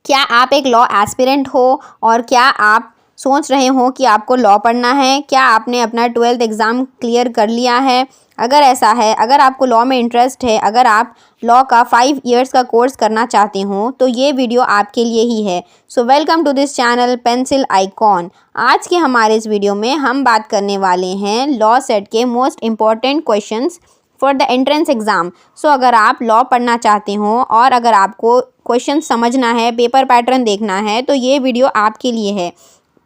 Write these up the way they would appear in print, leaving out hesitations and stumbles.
क्या आप एक लॉ एस्पिरेंट हो और क्या आप सोच रहे हो कि आपको लॉ पढ़ना है? क्या आपने अपना 12th एग्ज़ाम क्लियर कर लिया है? अगर ऐसा है, अगर आपको लॉ में इंटरेस्ट है, अगर आप लॉ का 5 इयर्स का कोर्स करना चाहते हो तो ये वीडियो आपके लिए ही है। So welcome to this channel pencil icon. आज के हमारे इस वीडियो में हम बात करने वाले हैं लॉ सेट के most important questions for the entrance exam. So अगर आप लॉ पढ़ना चाहते हो और अगर आपको क्वेश्चन समझना है, पेपर पैटर्न देखना है, तो ये वीडियो आपके लिए है।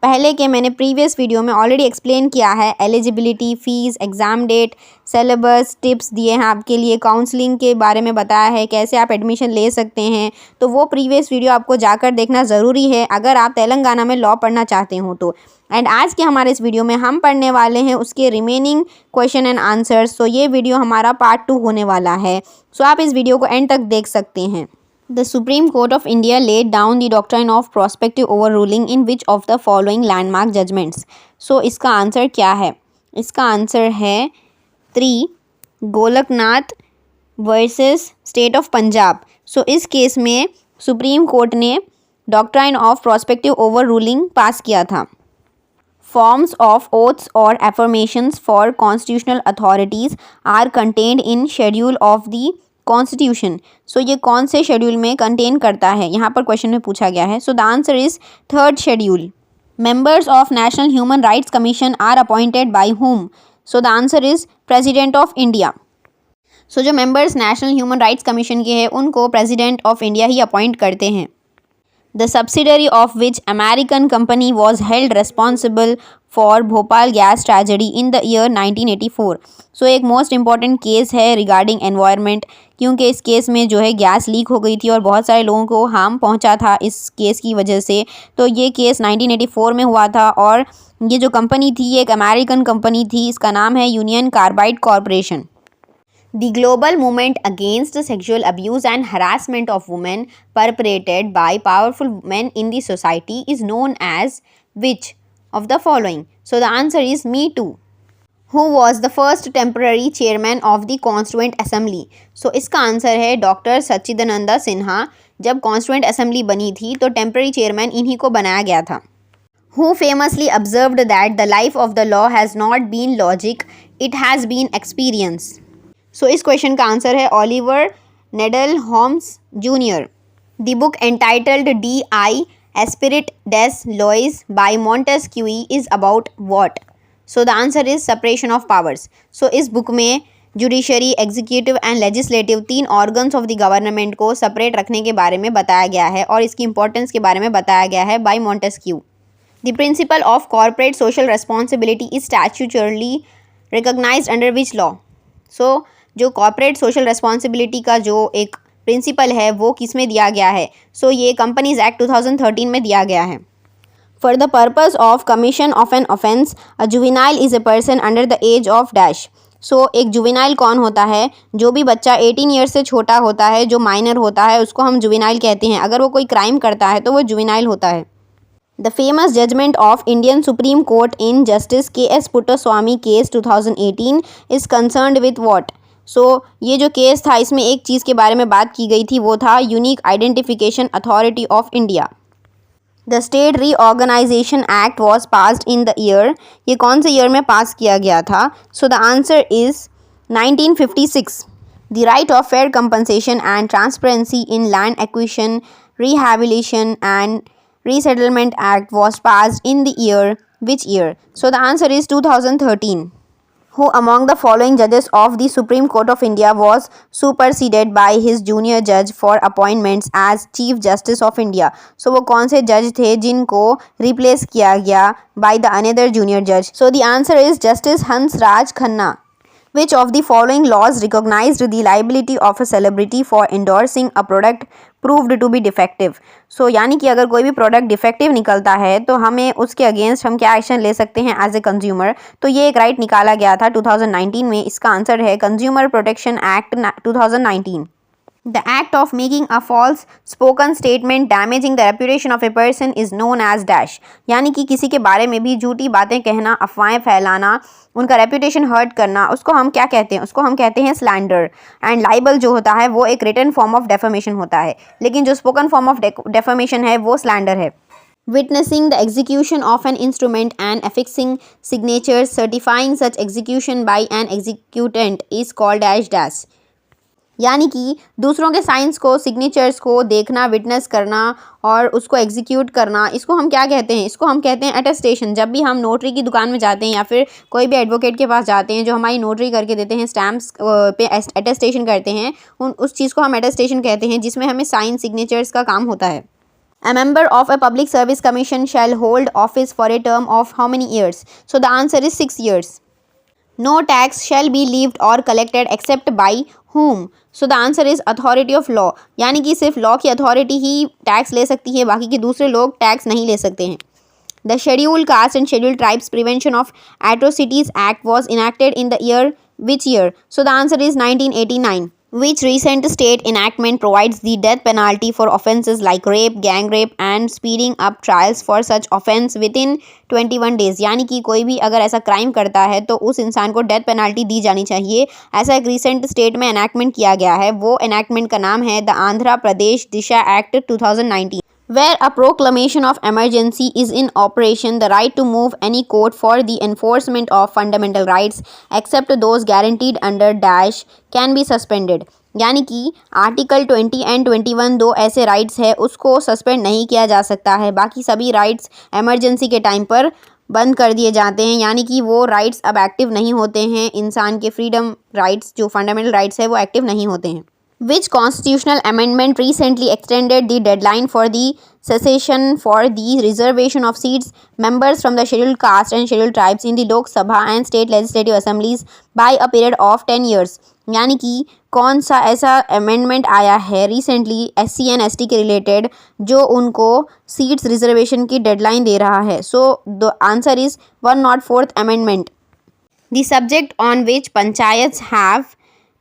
पहले के मैंने प्रीवियस वीडियो में ऑलरेडी एक्सप्लेन किया है eligibility, fees, exam date, syllabus, tips दिए हैं आपके लिए, काउंसलिंग के बारे में बताया है, कैसे आप एडमिशन ले सकते हैं। तो वो प्रीवियस वीडियो आपको जाकर देखना ज़रूरी है अगर आप तेलंगाना में लॉ पढ़ना चाहते हो तो। एंड आज के हमारे इस वीडियो में हम पढ़ने वाले हैं उसके रिमेनिंग क्वेश्चन एंड आंसर्स। सो ये वीडियो हमारा पार्ट 2 होने वाला है। सो आप इस वीडियो को एंड तक देख सकते हैं। The Supreme Court of India laid down the doctrine of prospective overruling in which of the following landmark judgments? So इसका आंसर क्या है? इसका आंसर है 3 Golaknath versus state of Punjab. So इस केस में सुप्रीम कोर्ट ने doctrine of prospective overruling pass किया था। Forms of oaths or affirmations for constitutional authorities are contained in schedule of the constitution. So ये कौन से शेड्यूल में कंटेन करता है, यहाँ पर क्वेश्चन में पूछा गया है। So the answer is 3rd schedule. Members of national human rights commission are appointed by whom? So the answer is president of India. So जो members national human rights commission के हैं उनको प्रेसिडेंट ऑफ इंडिया ही appoint करते हैं। The subsidiary of which American company was held responsible for Bhopal gas tragedy in the year 1984? सो एक most important case है regarding environment, क्योंकि इस केस में जो है गैस लीक हो गई थी और बहुत सारे लोगों को हार्म पहुंचा था इस केस की वजह से। तो ये केस 1984 में हुआ था और ये जो कंपनी थी ये एक अमेरिकन कंपनी थी, इसका नाम है union carbide corporation. The global movement against the sexual abuse and harassment of women perpetrated by powerful men in the society is known as which of the following? So the answer is Me Too. Who was the first temporary chairman of the Constituent Assembly? So इसका answer है doctor सच्चिदानंद सिन्हा। जब constituent assembly बनी थी तो temporary chairman इन्हीं को बनाया गया था। Who famously observed that the life of the law has not been logic, it has been experience? सो इस क्वेश्चन का आंसर है Oliver Wendell Holmes junior. The book entitled De L Esprit des Lois by Montesquieu is about what? So the answer is separation of powers. So इस book में judiciary, executive and legislative 3 organs of the government को separate रखने के बारे में बताया गया है और इसकी इंपॉर्टेंस के बारे में बताया गया है by Montesquieu. The principle of corporate social responsibility is statutorily recognised under which law? So जो कॉर्पोरेट सोशल रेस्पॉन्सिबिलिटी का जो एक प्रिंसिपल है वो किस में दिया गया है? सो ये कंपनीज एक्ट 2013 में दिया गया है। For the purpose of commission of an offence a juvenile is a person under the age of dash. So एक जुवेनाइल कौन होता है? जो भी बच्चा 18 ईयर्स से छोटा होता है, जो माइनर होता है, उसको हम जुवेनाइल कहते हैं। अगर वो कोई क्राइम करता है तो वो जुवेनाइल होता है। The famous judgment of Indian supreme court in justice K S. Puttaswamy case 2018 is concerned with what? So ये जो केस था इसमें एक चीज़ के बारे में बात की गई थी, वो था unique identification authority of India. The state reorganisation act was passed in the year. ये कौन से ईयर में पास किया गया था? So the answer is 1956। The right of fair compensation and transparency in land acquisition, rehabilitation and resettlement act was passed in the year which year? So the answer is 2013। Who among the following judges of the Supreme Court of India was superseded by his junior judge for appointments as Chief Justice of India? So वो कौन से जज थे जिनको replace किया गया by the another junior judge? So the answer is Justice Hansraj Khanna. Which of the following laws recognized the liability of a celebrity for endorsing a product proved to be defective? So यानी कि अगर कोई भी product defective निकलता है तो हमें उसके अगेंस्ट हम क्या एक्शन ले सकते हैं एज ए कंज्यूमर? तो ये एक राइट निकाला गया था 2019 में। इसका आंसर है consumer protection act 2019। The act of making a false spoken statement damaging the reputation of a person is known as dash. यानी कि किसी के बारे में भी झूठी बातें कहना, अफवाहें फैलाना, उनका रेपुटेशन हर्ट करना, उसको हम क्या कहते हैं? उसको हम कहते हैं स्लैंडर. एंड लाइबल जो होता है वो एक रिटन फॉर्म ऑफ डेफेमेशन होता है, लेकिन जो स्पोकन फॉर्म ऑफ डेफेमेशन है वो स्लैंडर है. Witnessing the execution of an instrument and affixing signatures certifying such execution by an executant is called as dash. यानी कि दूसरों के साइंस को, सिग्नेचर्स को देखना, विटनेस करना और उसको एग्जीक्यूट करना, इसको हम क्या कहते हैं? इसको हम कहते हैं अटेस्टेशन. जब भी हम नोटरी की दुकान में जाते हैं या फिर कोई भी एडवोकेट के पास जाते हैं जो हमारी नोटरी करके देते हैं, स्टैम्प्स पे अटेस्टेशन करते हैं, उस चीज़ को हम अटेस्टेशन कहते हैं, जिसमें हमें साइन, सिग्नेचर्स का काम होता है. A member of a public service commission shall hold office for a term of how many years? So the answer is 6 years. No tax shall be levied or collected except by whom? So the answer is authority of law. यानी कि सिर्फ law की authority ही tax ले सकती है, बाकी के दूसरे लोग टैक्स नहीं ले सकते हैं. The Scheduled Caste and Scheduled Tribes Prevention of Atrocities Act was enacted in the year which year? So the answer is 1989. Which recent state enactment provides the death penalty for offences like rape, gang rape and speeding up trials for such offence within 21 days? यानी कि कोई भी अगर ऐसा crime करता है तो उस इंसान को डेथ पेनाल्टी दी जानी चाहिए. ऐसा एक रिसेंट स्टेट में एनैक्टमेंट किया गया है. वो एनैक्टमेंट का नाम है the Andhra Pradesh Disha act 2019. Where a proclamation of emergency is in operation, the right to move any court for the enforcement of fundamental rights, except those guaranteed under dash, can be suspended. यानी कि article 20 and 21 दो ऐसे rights है, उसको suspend नहीं किया जा सकता है. बाकी सभी राइट्स एमरजेंसी के टाइम पर बंद कर दिए जाते हैं, यानी कि वो राइट्स अब एक्टिव नहीं होते हैं. इंसान के फ्रीडम राइट्स, जो फंडामेंटल राइट्स है, वो एक्टिव नहीं होते हैं. Which constitutional amendment recently extended the deadline for the cessation for the reservation of seats members from the scheduled caste and scheduled tribes in the Lok Sabha and state legislative assemblies by a period of 10 years? यानी कि कौन सा ऐसा amendment आया है recently SC and ST के related जो उनको सीट्स रिजर्वेशन की डेडलाइन दे रहा है? So the answer is 104th amendment. The subject on which panchayats have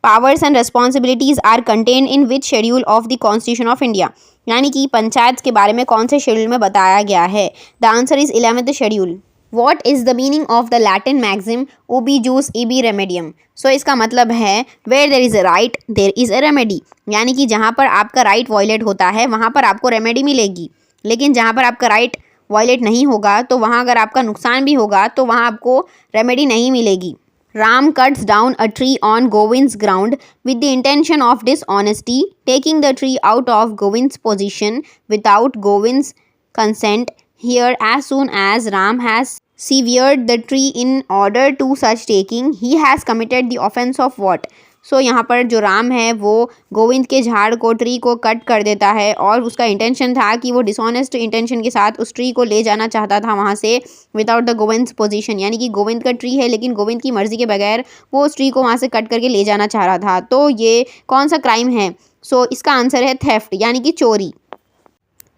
powers and responsibilities are contained in which schedule of the Constitution of India? यानी कि पंचायत के बारे में कौन से शेड्यूल में बताया गया है? The answer is 11th schedule. What is the meaning of the Latin maxim ubi jus ibi remedium? सो इसका मतलब है where there is a right there is a remedy. यानी कि जहाँ पर आपका राइट वायलेट होता है वहाँ पर आपको रेमेडी मिलेगी, लेकिन जहाँ पर आपका राइट वायलेट नहीं होगा तो वहाँ अगर आपका नुकसान भी होगा तो वहाँ आपको रेमेडी नहीं मिलेगी. Ram cuts down a tree on Govind's ground with the intention of dishonesty, taking the tree out of Govind's possession without Govind's consent. Here, as soon as Ram has severed the tree in order to such taking, he has committed the offence of what? सो यहाँ पर जो राम है वो गोविंद के झाड़ को, tree को cut कर देता है और उसका इंटेंशन था कि वो डिसऑनेस्ट इंटेंशन के साथ उस ट्री को ले जाना चाहता था वहाँ से विदाउट द गोविंद्स पोजीशन. यानी कि गोविंद का ट्री है लेकिन गोविंद की मर्ज़ी के बगैर वो उस ट्री को वहाँ से कट करके ले जाना चाह रहा था. तो ये कौन सा क्राइम है? सो इसका आंसर है थेफ्ट, यानी कि चोरी.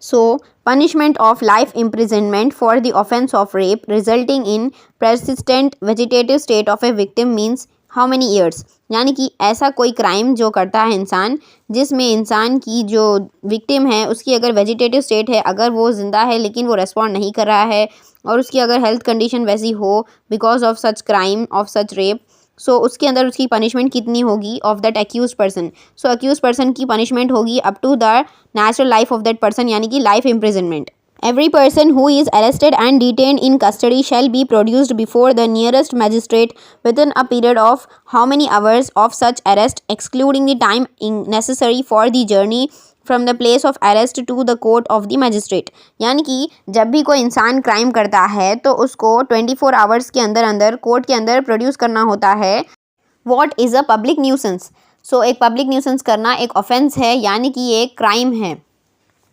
सो punishment of life imprisonment for the offence of rape resulting in persistent vegetative state of a victim means how many years? यानी कि ऐसा कोई क्राइम जो करता है इंसान जिसमें इंसान की जो विक्टिम है उसकी अगर वेजिटेटिव स्टेट है, अगर वो ज़िंदा है लेकिन वो रेस्पॉन्ड नहीं कर रहा है और उसकी अगर हेल्थ कंडीशन वैसी हो because of such crime, of such rape, so उसके अंदर उसकी पनिशमेंट कितनी होगी of that accuse person? So accuse person की पनिशमेंट होगी up to the natural life of that person, यानी कि life imprisonment. Every person who is arrested and detained in custody shall be produced before the nearest magistrate within a period of how many hours of such arrest, excluding the time necessary for the journey from the place of arrest to the court of the magistrate. यानी कि जब भी कोई इंसान crime करता है तो उसको 24 आवर्स के अंदर अंदर कोर्ट के अंदर प्रोड्यूस करना होता है. What is a public nuisance? सो एक पब्लिक न्यूसेंस करना एक ऑफेंस है, यानी कि ये एक क्राइम है.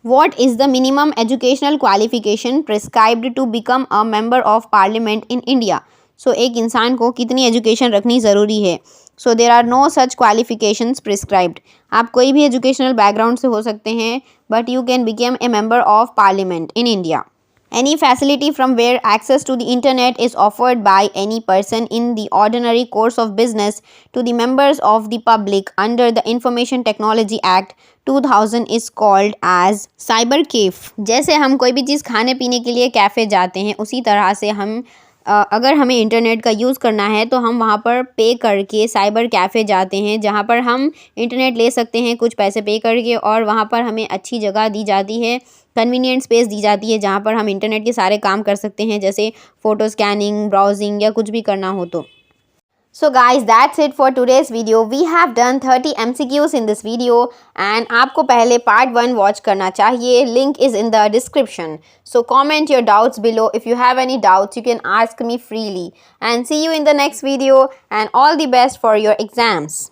What is the minimum educational qualification prescribed to become a member of parliament in India? सो एक इंसान को कितनी एजुकेशन रखनी ज़रूरी है? So there are no such qualifications prescribed. आप कोई भी एजुकेशनल बैकग्राउंड से हो सकते हैं but you can become a member of parliament in India. Any facility from where access to the internet is offered by any person in the ordinary course of business to the members of the public under the Information Technology Act 2000 is called as cyber cafe। जैसे हम कोई भी चीज़ खाने पीने के लिए cafe जाते हैं, उसी तरह से हम अगर हमें इंटरनेट का यूज़ करना है तो हम वहाँ पर पे करके साइबर कैफ़े जाते हैं, जहाँ पर हम इंटरनेट ले सकते हैं कुछ पैसे पे करके, और वहाँ पर हमें अच्छी जगह दी जाती है, कन्वीनियंट स्पेस दी जाती है, जहाँ पर हम इंटरनेट के सारे काम कर सकते हैं, जैसे फ़ोटो स्कैनिंग, ब्राउजिंग या कुछ भी करना हो तो। So guys, that's it for today's video. We have done 30 MCQs in this video and आपको पहले part 1 watch करना चाहिए. Link is in the description. So comment your doubts below. If you have any doubts, you can ask me freely. And see you in the next video and all the best for your exams.